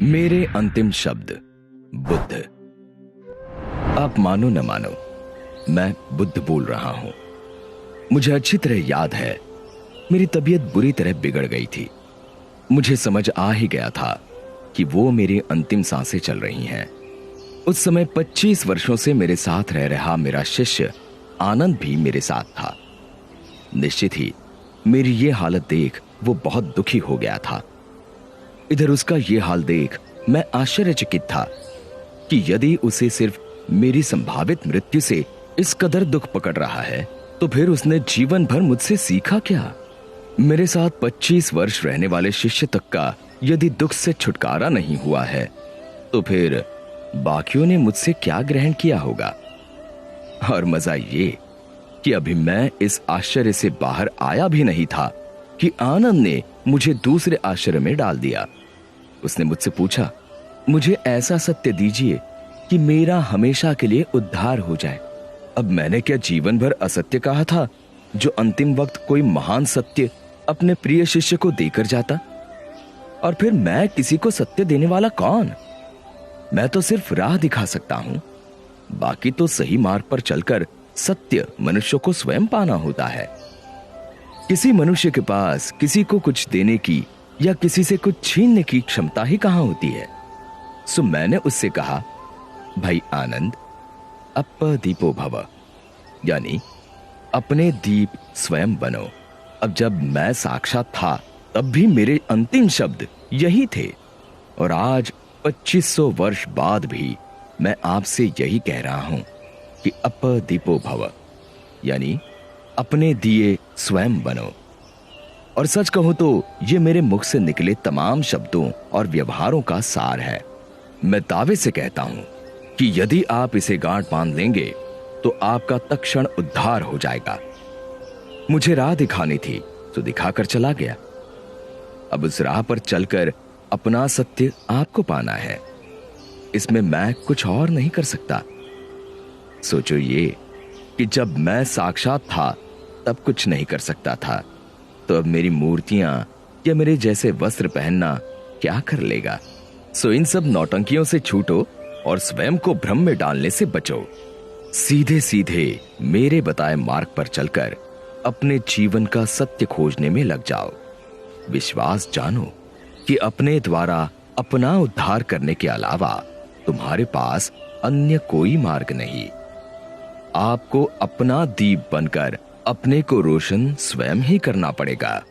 मेरे अंतिम शब्द। बुद्ध। आप मानो न मानो, मैं बुद्ध बोल रहा हूं। मुझे अच्छी तरह याद है, मेरी तबीयत बुरी तरह बिगड़ गई थी। मुझे समझ आ ही गया था कि वो मेरी अंतिम सांसें चल रही हैं। उस समय 25 वर्षों से मेरे साथ रह रहा मेरा शिष्य आनंद भी मेरे साथ था। निश्चित ही मेरी ये हालत देख वो बहुत दुखी हो गया था। इधर उसका ये हाल देख मैं आश्चर्यचकित था कि यदि उसे सिर्फ मेरी संभावित मृत्यु से इस कदर दुख पकड़ रहा है, तो फिर उसने जीवन भर मुझसे सीखा क्या? मेरे साथ 25 वर्ष रहने वाले शिष्य तक का यदि दुख से छुटकारा नहीं हुआ है, तो फिर बाकियों ने मुझसे क्या ग्रहण किया होगा? और मजा ये कि अभी मैं इस आश्चर्य से बाहर आया भी नहीं था कि आनंद ने मुझे दूसरे आश्चर्य में डाल दिया। उसने मुझसे पूछा, मुझे ऐसा सत्य दीजिए कि मेरा हमेशा के लिए उद्धार हो जाए। अब मैंने क्या जीवन भर असत्य कहा था, जो अंतिम वक्त कोई महान सत्य अपने प्रिय शिष्य को देकर जाता? और फिर मैं किसी को सत्य देने वाला कौन? मैं तो सिर्फ राह दिखा सकता हूं। बाकी तो सही मार्ग पर चलकर सत्य मनुष्य को स्वयं पाना होता है। किसी मनुष्य के पास किसी को कुछ देने की या किसी से कुछ छीनने की क्षमता ही कहां होती है। सो मैंने उससे कहा, भाई आनंद, अप्पदीपो भव, यानी अपने दीप स्वयं बनो। अब जब मैं साक्षात था तब भी मेरे अंतिम शब्द यही थे, और आज 2500 वर्ष बाद भी मैं आपसे यही कह रहा हूं कि अप्पदीपो भव, यानी अपने दिए स्वयं बनो। और सच कहूं तो ये मेरे मुख से निकले तमाम शब्दों और व्यवहारों का सार है। मैं दावे से कहता हूं कि यदि आप इसे गांठ बांध लेंगे तो आपका तत्क्षण उद्धार हो जाएगा। मुझे राह दिखानी थी तो दिखाकर चला गया। अब उस राह पर चलकर अपना सत्य आपको पाना है। इसमें मैं कुछ और नहीं कर सकता। सोचो ये कि जब मैं साक्षात था तब कुछ नहीं कर सकता था, तो अब मेरी मूर्तियां या मेरे जैसे वस्त्र पहनना क्या कर लेगा? सो इन सब नौटंकियों से छूटो और स्वयं को भ्रम में डालने से बचो। सीधे सीधे मेरे बताए मार्ग पर चलकर अपने जीवन का सत्य खोजने में लग जाओ। विश्वास जानो कि अपने द्वारा अपना उद्धार करने के अलावा तुम्हारे पास अन्य कोई मार्ग नहीं। आपको अपना दीप बनकर अपने को रोशन स्वयं ही करना पड़ेगा।